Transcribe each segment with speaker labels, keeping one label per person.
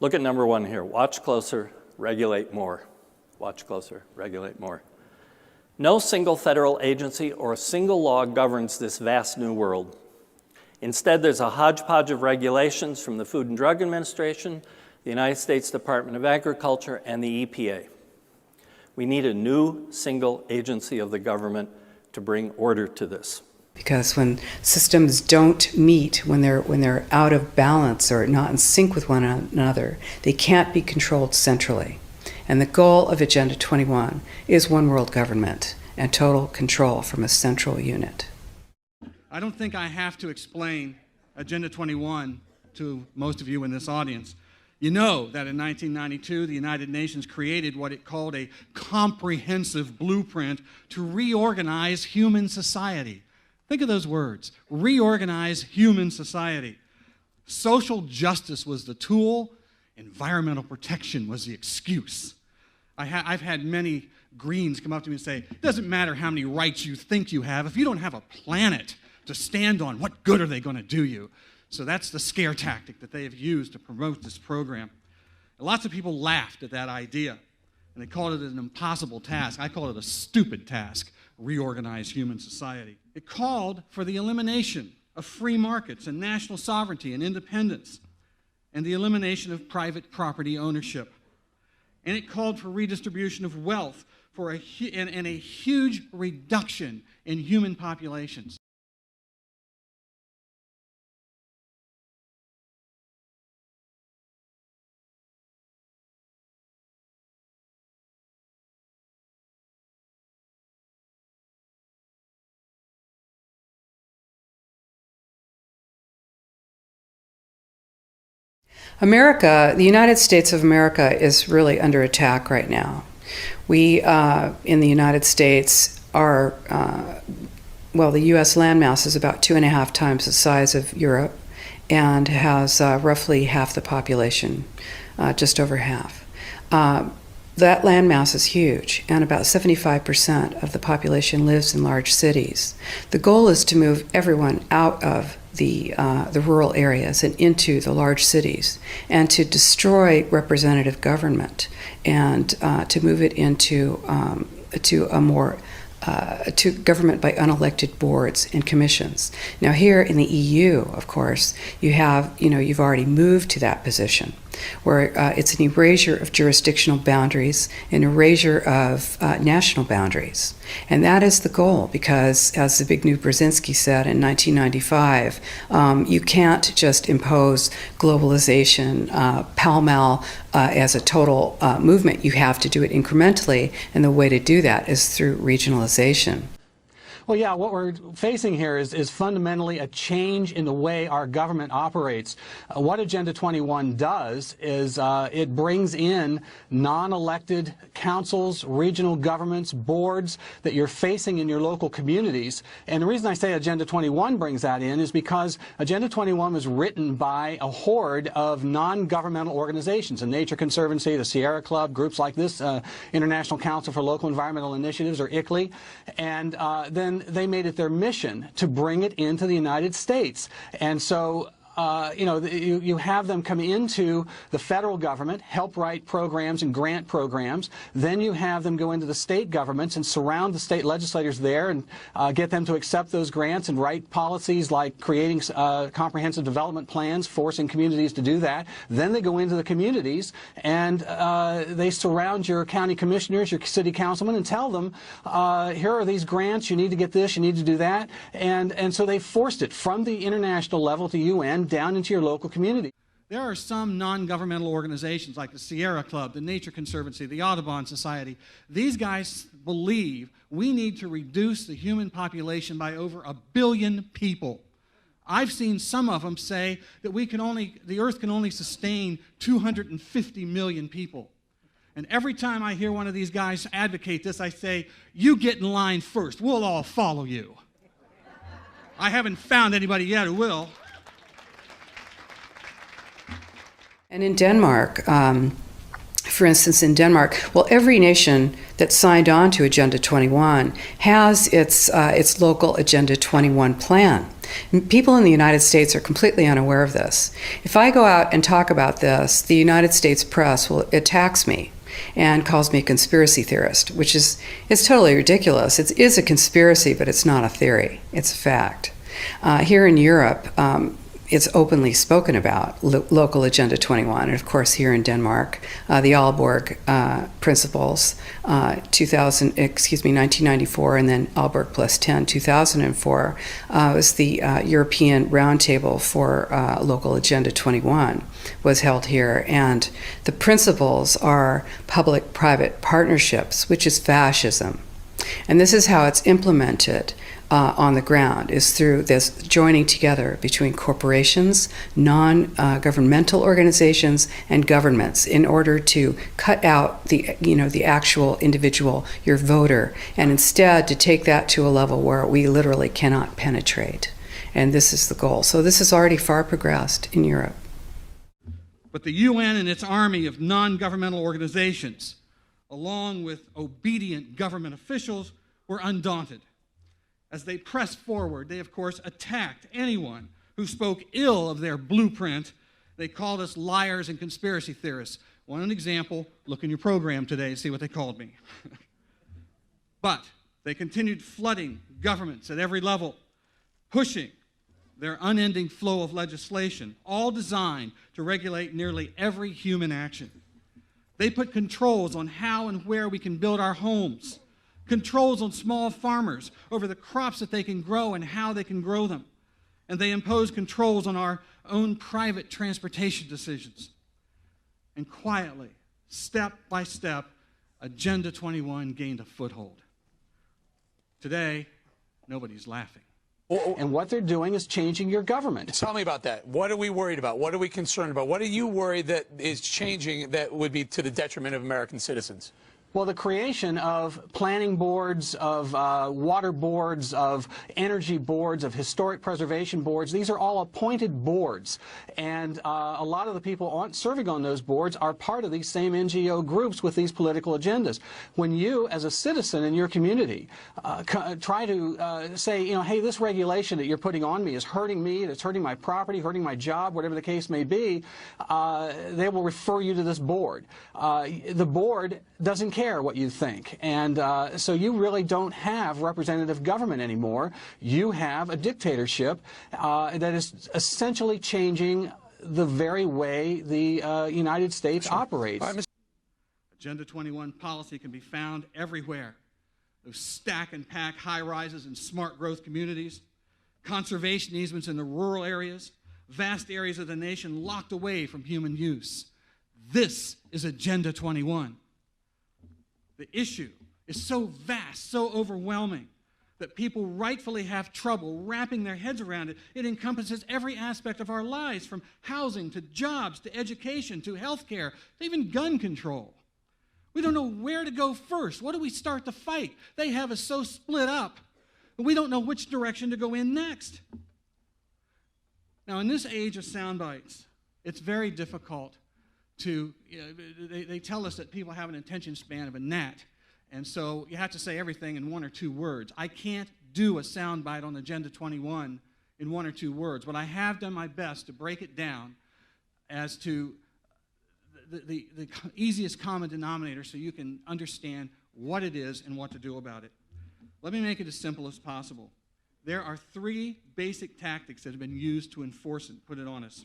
Speaker 1: Look at number one here. Watch closer, regulate more. Watch closer, regulate more. No single federal agency or a single law governs this vast new world. Instead, there's a hodgepodge of regulations from the Food and Drug Administration, the United States Department of Agriculture, and the EPA. We need a new single agency of the government to bring order to this.
Speaker 2: Because when systems don't meet, when they're out of balance or not in sync with one another, they can't be controlled centrally. And the goal of Agenda 21 is one world government and total control from a central unit.
Speaker 3: I don't think I have to explain Agenda 21 to most of you in this audience. You know that in 1992, the United Nations created what it called a comprehensive blueprint to reorganize human society. Think of those words, reorganize human society. Social justice was the tool, environmental protection was the excuse. I've had many Greens come up to me and say, it doesn't matter how many rights you think you have, if you don't have a planet to stand on, what good are they going to do you? So that's the scare tactic that they have used to promote this program. And lots of people laughed at that idea, and they called it an impossible task. I call it a stupid task, reorganize human society. It called for the elimination of free markets and national sovereignty and independence, and the elimination of private property ownership. And it called for redistribution of wealth and a huge reduction in human populations.
Speaker 2: America, the United States of America, is really under attack right now. We, in the United States, are, well, the U.S. landmass is about 2.5 times the size of Europe and has roughly half the population, just over half. That landmass is huge, and about 75% of the population lives in large cities. The goal is to move everyone out of the rural areas and into the large cities, and to destroy representative government, and to move it into to a more to government by unelected boards and commissions. Now here in the EU, of course, you've already moved to that position, where it's an erasure of jurisdictional boundaries, an erasure of national boundaries. And that is the goal, because as Zbigniew Brzezinski said in 1995, you can't just impose globalization pell-mell as a total movement. You have to do it incrementally, and the way to do that is through regionalization.
Speaker 4: Well, yeah, what we're facing here is fundamentally a change in the way our government operates. What Agenda 21 does is it brings in non-elected councils, regional governments, boards that you're facing in your local communities. And the reason I say Agenda 21 brings that in is because Agenda 21 was written by a horde of non-governmental organizations, the Nature Conservancy, the Sierra Club, groups like this, International Council for Local Environmental Initiatives, or ICLEI, and then they made it their mission to bring it into the United States. And so you have them come into the federal government, help write programs and grant programs. Then you have them go into the state governments and surround the state legislators there and get them to accept those grants and write policies like creating comprehensive development plans, forcing communities to do that. Then they go into the communities and they surround your county commissioners, your city councilmen, and tell them, here are these grants, you need to get this, you need to do that. And so they forced it from the international level to UN down into your local community.
Speaker 3: There are some non-governmental organizations like the Sierra Club, the Nature Conservancy, the Audubon Society. These guys believe we need to reduce the human population by over 1 billion people. I've seen some of them say that the Earth can only sustain 250 million people. And every time I hear one of these guys advocate this, I say, you get in line first. We'll all follow you. I haven't found anybody yet who will.
Speaker 2: And in Denmark, for instance, in Denmark, well, every nation that signed on to Agenda 21 has its local Agenda 21 plan. People in the United States are completely unaware of this. If I go out and talk about this, the United States press attacks me and calls me a conspiracy theorist, which is totally ridiculous. It is a conspiracy, but it's not a theory. It's a fact. Here in Europe, it's openly spoken about, local Agenda 21, and of course here in Denmark, the Aalborg principles, 1994, and then Aalborg plus 10, 2004, was the European Roundtable for Local Agenda 21 was held here, and the principles are public-private partnerships, which is fascism. And this is how it's implemented on the ground, is through this joining together between corporations, non-governmental organizations, and governments in order to cut out the actual individual, your voter, and instead to take that to a level where we literally cannot penetrate. And this is the goal. So this is already far progressed in Europe.
Speaker 3: But the UN and its army of non-governmental organizations, along with obedient government officials, were undaunted. As they pressed forward, they, of course, attacked anyone who spoke ill of their blueprint. They called us liars and conspiracy theorists. One example, look in your program today and see what they called me. But they continued flooding governments at every level, pushing their unending flow of legislation, all designed to regulate nearly every human action. They put controls on how and where we can build our homes, controls on small farmers over the crops that they can grow and how they can grow them. And they impose controls on our own private transportation decisions. And quietly, step by step, Agenda 21 gained a foothold. Today, nobody's laughing.
Speaker 4: And what they're doing is changing your government.
Speaker 5: Tell me about that. What are we worried about? What are we concerned about? What are you worried that is changing that would be to the detriment of American citizens?
Speaker 4: Well, the creation of planning boards, of water boards, of energy boards, of historic preservation boards, these are all appointed boards. And a lot of the people serving on those boards are part of these same NGO groups with these political agendas. When you, as a citizen in your community, try to say, you know, hey, this regulation that you're putting on me is hurting me, it's hurting my property, hurting my job, whatever the case may be, they will refer you to this board. The board doesn't care what you think, and so you really don't have representative government anymore. You have a dictatorship that is essentially changing the very way the United States operates.
Speaker 3: Agenda 21 policy can be found everywhere. Those stack and pack high-rises in smart growth communities, conservation easements in the rural areas, vast areas of the nation locked away from human use. This is Agenda 21. The issue is so vast, so overwhelming, that people rightfully have trouble wrapping their heads around it. It encompasses every aspect of our lives, from housing to jobs to education to health care to even gun control. We don't know where to go first. What do we start to fight? They have us so split up that we don't know which direction to go in next. Now, in this age of sound bites, it's very difficult to, they tell us that people have an attention span of a gnat, and so you have to say everything in 1 or 2 words. I can't do a soundbite on Agenda 21 in 1 or 2 words, but I have done my best to break it down as to the easiest common denominator so you can understand what it is and what to do about it. Let me make it as simple as possible. There are 3 basic tactics that have been used to enforce it, put it on us.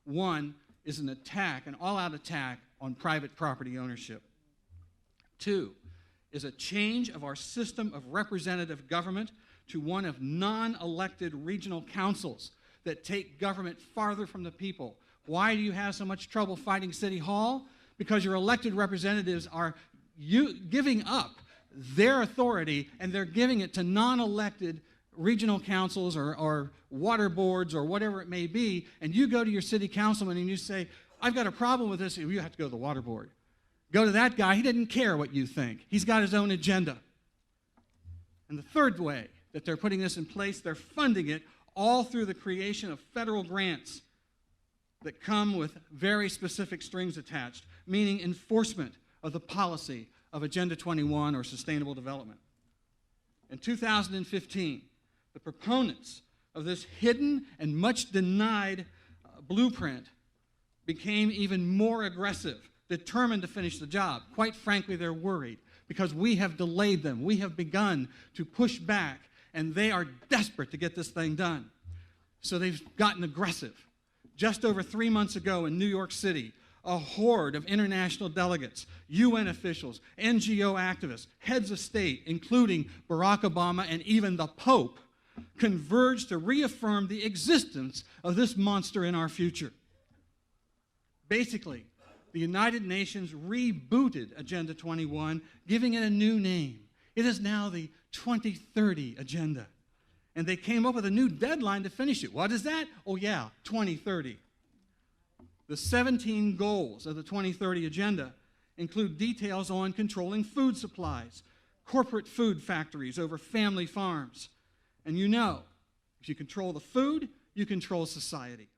Speaker 3: One is an attack, an all-out attack on private property ownership. 2 is a change of our system of representative government to one of non-elected regional councils that take government farther from the people. Why do you have so much trouble fighting City Hall? Because your elected representatives are giving up their authority, and they're giving it to non-elected regional councils or water boards or whatever it may be, and you go to your city councilman and you say, I've got a problem with this. You have to go to the water board. Go to that guy. He doesn't care what you think. He's got his own agenda. And the third way that they're putting this in place, they're funding it all through the creation of federal grants that come with very specific strings attached, meaning enforcement of the policy of Agenda 21 or sustainable development. In 2015, the proponents of this hidden and much denied blueprint became even more aggressive, determined to finish the job. Quite frankly, they're worried because we have delayed them. We have begun to push back, and they are desperate to get this thing done. So they've gotten aggressive. Just over 3 months ago in New York City, a horde of international delegates, UN officials, NGO activists, heads of state, including Barack Obama and even the Pope, converged to reaffirm the existence of this monster in our future. Basically, the United Nations rebooted Agenda 21, giving it a new name. It is now the 2030 Agenda. And they came up with a new deadline to finish it. What is that? Oh yeah, 2030. The 17 goals of the 2030 Agenda include details on controlling food supplies, corporate food factories over family farms. And you know, if you control the food, you control society.